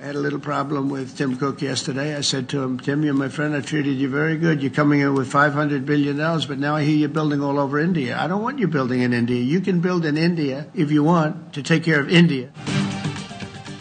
I had a little problem with Tim Cook yesterday. I said to him, Tim, you're my friend. I treated you very good. You're coming in with $500 billion, but now I hear you're building all over India. I don't want you building in India. You can build in India if you want to take care of India.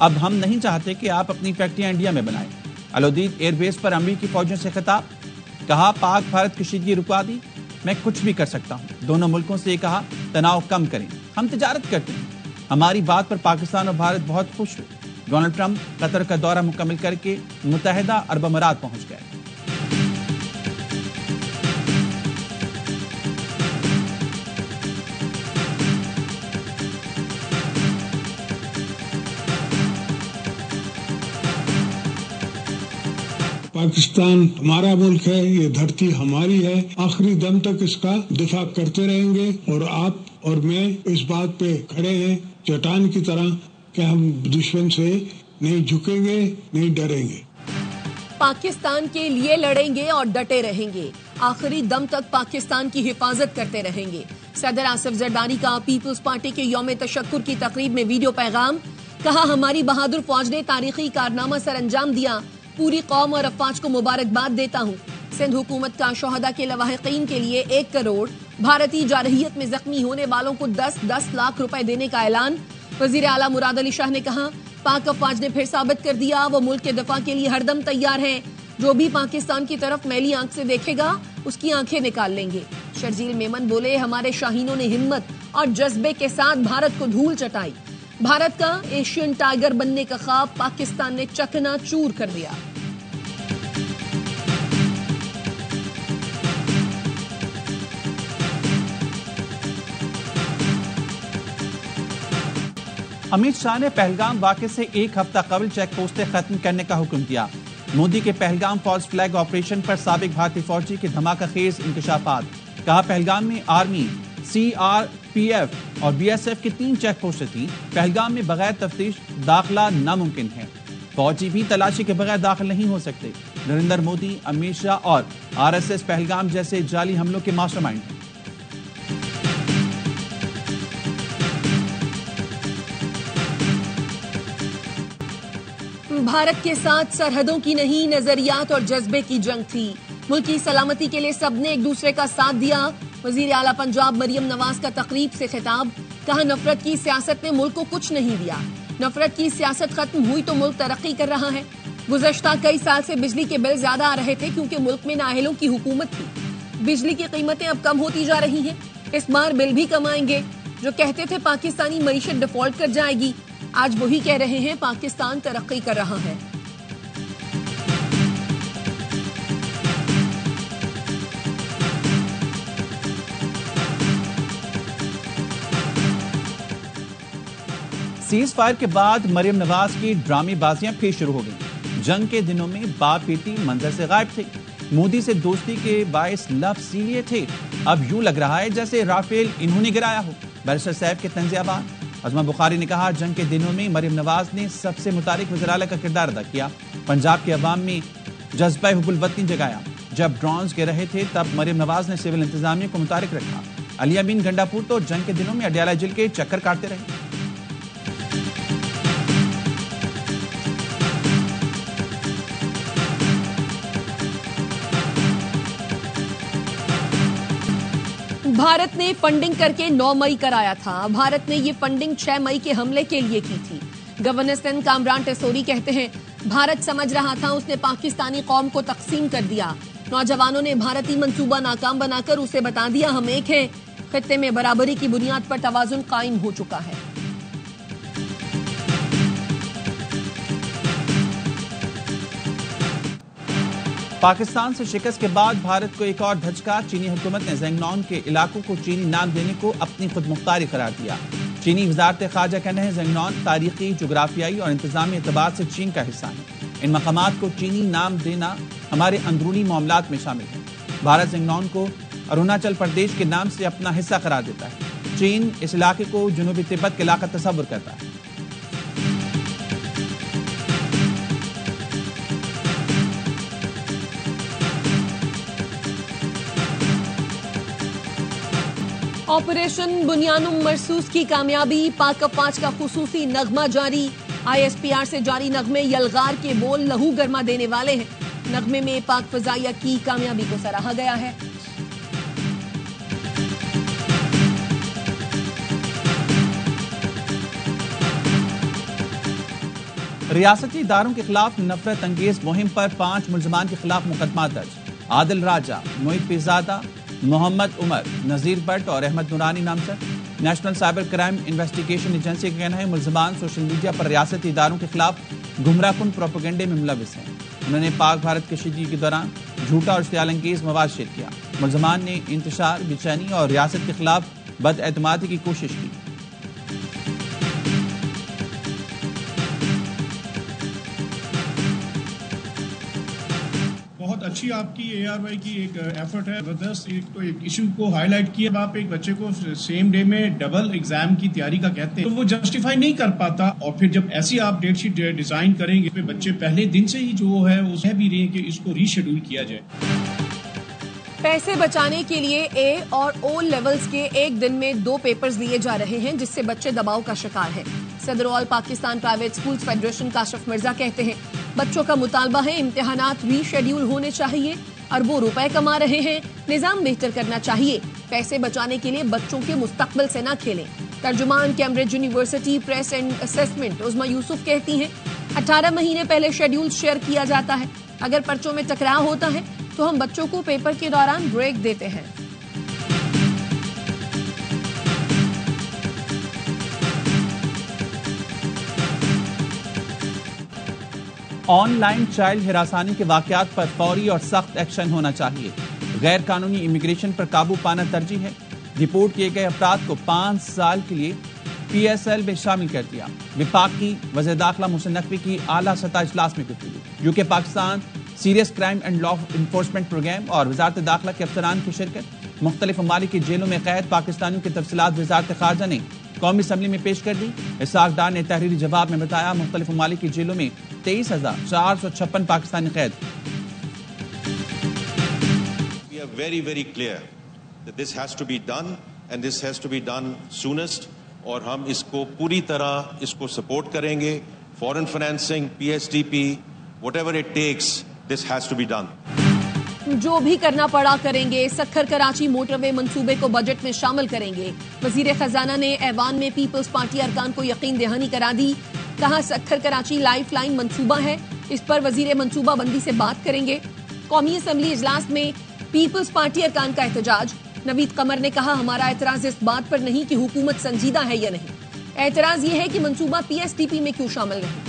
اب ہم نہیں چاہتے کہ آپ اپنی فیکٹریاں India میں بنائیں۔ الودید ایئر بیس پر امریکی فوجیوں سے خطاب، کہا پاک بھارت کشیدگی رکوا دی، میں کچھ بھی کر سکتا ہوں۔ دونوں ملکوں سے یہ کہا تناؤ کم کریں، ہم تجارت کرتے ہیں، ہماری بات پر پاکستان اور بھارت بہت خوش ہوئے۔ ڈونلڈ ٹرمپ قطر کا دورہ مکمل کر کے متحدہ عرب امارات پہنچ گئے۔ پاکستان ہمارا ملک ہے، یہ دھرتی ہماری ہے، آخری دم تک اس کا دفاع کرتے رہیں گے، اور آپ اور میں اس بات پہ کھڑے ہیں چٹان کی طرح کہ ہم دشمن سے نہیں جھکیں گے، نہیں ڈریں گے۔ پاکستان کے لیے لڑیں گے اور ڈٹے رہیں گے، آخری دم تک پاکستان کی حفاظت کرتے رہیں گے۔ صدر آصف زرداری کا پیپلز پارٹی کے یوم تشکر کی تقریب میں ویڈیو پیغام، کہا ہماری بہادر فوج نے تاریخی کارنامہ سر انجام دیا، پوری قوم اور افواج کو مبارکباد دیتا ہوں۔ سندھ حکومت کا شہداء کے لواحقین کے لیے 1 کروڑ بھارتی جارحیت میں زخمی ہونے والوں کو 10 لاکھ روپے دینے کا اعلان۔ وزیر اعلیٰ مراد علی شاہ نے کہا پاک افواج نے پھر ثابت کر دیا وہ ملک کے دفاع کے لیے ہر دم تیار ہیں، جو بھی پاکستان کی طرف میلی آنکھ سے دیکھے گا اس کی آنکھیں نکال لیں گے۔ شرجیل میمن بولے ہمارے شاہینوں نے ہمت اور جذبے کے ساتھ بھارت کو دھول چٹائی، بھارت کا ایشین ٹائیگر بننے کا خواب پاکستان نے چکنا چور کر دیا۔ امت شاہ نے پہلگام واقعے سے 1 ہفتہ قبل چیک پوسٹیں ختم کرنے کا حکم دیا۔ مودی کے پہلگام فالس فلیگ آپریشن پر سابق بھارتی فوجی کے دھماکہ خیز انکشافات، کہا پہلگام میں آرمی، CRPF اور BSF کی 3 چیک پوسٹیں تھیں، پہلگام میں بغیر تفتیش داخلہ ناممکن ہے، فوجی بھی تلاشی کے بغیر داخل نہیں ہو سکتے۔ نریندر مودی، امت شاہ اور RSS پہلگام جیسے جعلی حملوں کے ماسٹر مائنڈ ہیں۔ بھارت کے ساتھ سرحدوں کی نہیں نظریات اور جذبے کی جنگ تھی، ملک کی سلامتی کے لیے سب نے ایک دوسرے کا ساتھ دیا۔ وزیر اعلیٰ پنجاب مریم نواز کا تقریب سے خطاب، کہا نفرت کی سیاست نے ملک کو کچھ نہیں دیا، نفرت کی سیاست ختم ہوئی تو ملک ترقی کر رہا ہے۔ گزشتہ کئی سال سے بجلی کے بل زیادہ آ رہے تھے کیونکہ ملک میں نااہلوں کی حکومت تھی، بجلی کی قیمتیں اب کم ہوتی جا رہی ہیں، اس بار بل بھی کم آئیں گے۔ جو کہتے تھے پاکستانی معیشت ڈیفالٹ کر جائے گی، آج وہی کہہ رہے ہیں پاکستان ترقی کر رہا ہے۔ سیز فائر کے بعد مریم نواز کی ڈرامے بازیاں پھر شروع ہو گئیں۔ جنگ کے دنوں میں باپ بیٹی منظر سے غائب تھے، مودی سے دوستی کے باعث لفظ لیے تھے، اب یوں لگ رہا ہے جیسے رافیل انہوں نے گرایا ہو۔ بیرسٹر صاحب کے طنز آباد، عظمہ بخاری نے کہا جنگ کے دنوں میں مریم نواز نے سب سے متحرک وزیر اعلیٰ کا کردار ادا کیا، پنجاب کے عوام میں جذبہ حب الوطنی جگایا۔ جب ڈرونز گر رہے تھے تب مریم نواز نے سول انتظامیہ کو متحرک رکھا۔ علی امین گنڈا پور تو جنگ کے دنوں میں اڈیالہ جیل کے چکر کاٹتے رہے۔ بھارت نے فنڈنگ کر کے 9 مئی کرایا تھا، بھارت نے یہ فنڈنگ 6 مئی کے حملے کے لیے کی تھی۔ گورنر سندھ کامران ٹیسوری کہتے ہیں بھارت سمجھ رہا تھا اس نے پاکستانی قوم کو تقسیم کر دیا، نوجوانوں نے بھارتی منصوبہ ناکام بنا کر اسے بتا دیا ہم ایک ہیں، خطے میں برابری کی بنیاد پر توازن قائم ہو چکا ہے۔ پاکستان سے شکست کے بعد بھارت کو ایک اور دھچکا، چینی حکومت نے زنگنون کے علاقوں کو چینی نام دینے کو اپنی خود مختاری قرار دیا۔ چینی وزارت خارجہ کہنا ہے زنگنون تاریخی، جغرافیائی اور انتظامی اعتبار سے چین کا حصہ ہے، ان مقامات کو چینی نام دینا ہمارے اندرونی معاملات میں شامل ہے۔ بھارت زنگنون کو اروناچل پردیش کے نام سے اپنا حصہ قرار دیتا ہے، چین اس علاقے کو جنوبی تبت کے علاقہ تصور کرتا ہے۔ آپریشن بنیانم مرصوص کی کامیابی، پاک افواج کا خصوصی نغمہ جاری، ISPR سے جاری نغمے یلغار کے بول لہو گرما دینے والے ہیں، نغمے میں پاک فضائیہ کی کامیابی کو سراہا گیا ہے۔ ریاستی اداروں کے خلاف نفرت انگیز مہم پر 5 ملزمان کے خلاف مقدمات درج۔ عادل راجہ، موہت پیرزادہ، محمد عمر، نذیر بٹ اور احمد نورانی نامزد۔ National cyber crime investigation agency کا کہنا ہے ملزمان سوشل میڈیا پر ریاستی اداروں کے خلاف گمراہ کن پروپیگنڈے میں ملوث ہیں۔ انہوں نے پاک بھارت کشیدگی کے دوران جھوٹا اور اشتعال انگیز مواد شیئر کیا۔ ملزمان نے انتشار، بے چینی اور ریاست کے خلاف بد اعتمادی کی کوشش کی۔ بہت اچھی آپ کی ARY کی ایک ایفرٹ ہے، زبردست ایک ایشو کو ہائی لائٹ کیا۔ آپ ایک بچے کو سیم ڈے میں ڈبل ایگزام کی تیاری کا کہتے ہیں تو وہ جسٹیفائی نہیں کر پاتا، اور پھر جب ایسی آپ ڈیٹ شیٹ ڈیزائن کریں گے بچے پہلے دن سے ہی جو ہے وہ کہہ بھی رہے ہیں کہ اس کو ری شیڈول کیا جائے۔ پیسے بچانے کے لیے اے اور او لیولز کے ایک دن میں 2 پیپرز لیے جا رہے ہیں جس سے بچے دباؤ کا شکار ہیں۔ صدر all Pakistan private schools federation Kashif Mirza کہتے ہیں بچوں کا مطالبہ ہے امتحانات ری شیڈول ہونے چاہیے، اربوں روپے کما رہے ہیں، نظام بہتر کرنا چاہیے، پیسے بچانے کے لیے بچوں کے مستقبل سے نہ کھیلیں۔ ترجمان Cambridge university press and assessment Uzma Yousuf کہتی ہیں 18 مہینے پہلے شیڈول شیئر کیا جاتا ہے، اگر پرچوں میں ٹکراؤ ہوتا ہے تو ہم بچوں کو پیپر کے دوران بریک دیتے ہیں۔ آن لائن چائلڈ ہراسانی کے واقعات پر فوری اور سخت ایکشن ہونا چاہیے۔ غیر قانونی امیگریشن پر قابو پانا ترجیح ہے۔ رپورٹ کیے گئے افراد کو 5 سال کے لیے PSL میں شامل کر دیا۔ وفاق کی وزیر داخلہ محسن نقوی کی اعلیٰ سطح اجلاس میں گفتگو۔ UK Pakistan serious crime and law enforcement programme اور وزارت داخلہ کے افسران کی شرکت۔ مختلف ممالک کی جیلوں میں قید پاکستانیوں کی تفصیلات وزارت خارجہ نے قومی اسمبلی میں پیش کر دی۔ اسحاق ڈار نے تحریری جواب میں بتایا مختلف ممالک کی جیلوں میں 23,456 پاکستانی قید۔ We are very, very clear that this has to be done and this has to be done soonest، اور ہم اس کو پوری طرح اس کو سپورٹ کریں گے۔ فورن financing, PSDP، whatever it takes, this has to be done۔ جو بھی کرنا پڑا کریں گے۔ سکھر کراچی موٹر وے منصوبے کو بجٹ میں شامل کریں گے۔ وزیر خزانہ نے ایوان میں پیپلز پارٹی ارکان کو یقین دہانی کرا دی، کہا سکھر کراچی لائف لائن منصوبہ ہے، اس پر وزیر منصوبہ بندی سے بات کریں گے۔ قومی اسمبلی اجلاس میں پیپلز پارٹی ارکان کا احتجاج۔ نوید قمر نے کہا ہمارا اعتراض اس بات پر نہیں کہ حکومت سنجیدہ ہے یا نہیں، اعتراض یہ ہے کہ منصوبہ PSDP میں کیوں شامل نہیں۔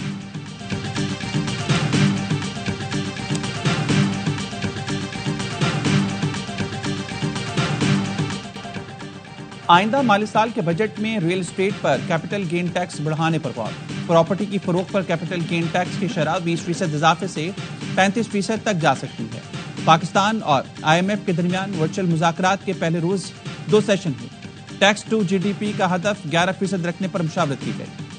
آئندہ مالی سال کے بجٹ میں ریل اسٹیٹ پر کیپٹل گین ٹیکس بڑھانے پر غور۔ پراپرٹی کی فروخت پر کیپٹل گین ٹیکس کی شرح 20% اضافے سے 35% تک جا سکتی ہے۔ پاکستان اور IMF کے درمیان ورچوئل مذاکرات کے پہلے روز 2 سیشن ہوئے۔ ٹیکس ٹو GDP کا ہدف 11% رکھنے پر مشاورت کی گئی۔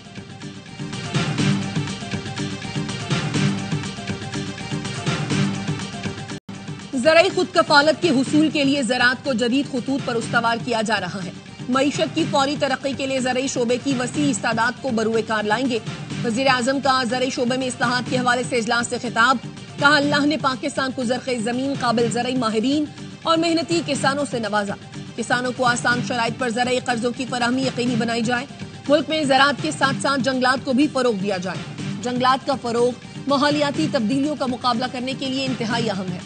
زرعی خود کفالت کے حصول کے لیے زراعت کو جدید خطوط پر استوار کیا جا رہا ہے۔ معیشت کی فوری ترقی کے لیے زرعی شعبے کی وسیع استعداد کو بروئے کار لائیں گے۔ وزیر اعظم کا زرعی شعبے میں اصلاحات کے حوالے سے اجلاس سے خطاب، کہا اللہ نے پاکستان کو زرخیز زمین، قابل زرعی ماہرین اور محنتی کسانوں سے نوازا۔ کسانوں کو آسان شرائط پر زرعی قرضوں کی فراہمی یقینی بنائی جائے۔ ملک میں زراعت کے ساتھ ساتھ جنگلات کو بھی فروغ دیا جائے۔ جنگلات کا فروغ ماحولیاتی تبدیلیوں کا مقابلہ کرنے کے لیے انتہائی اہم ہے۔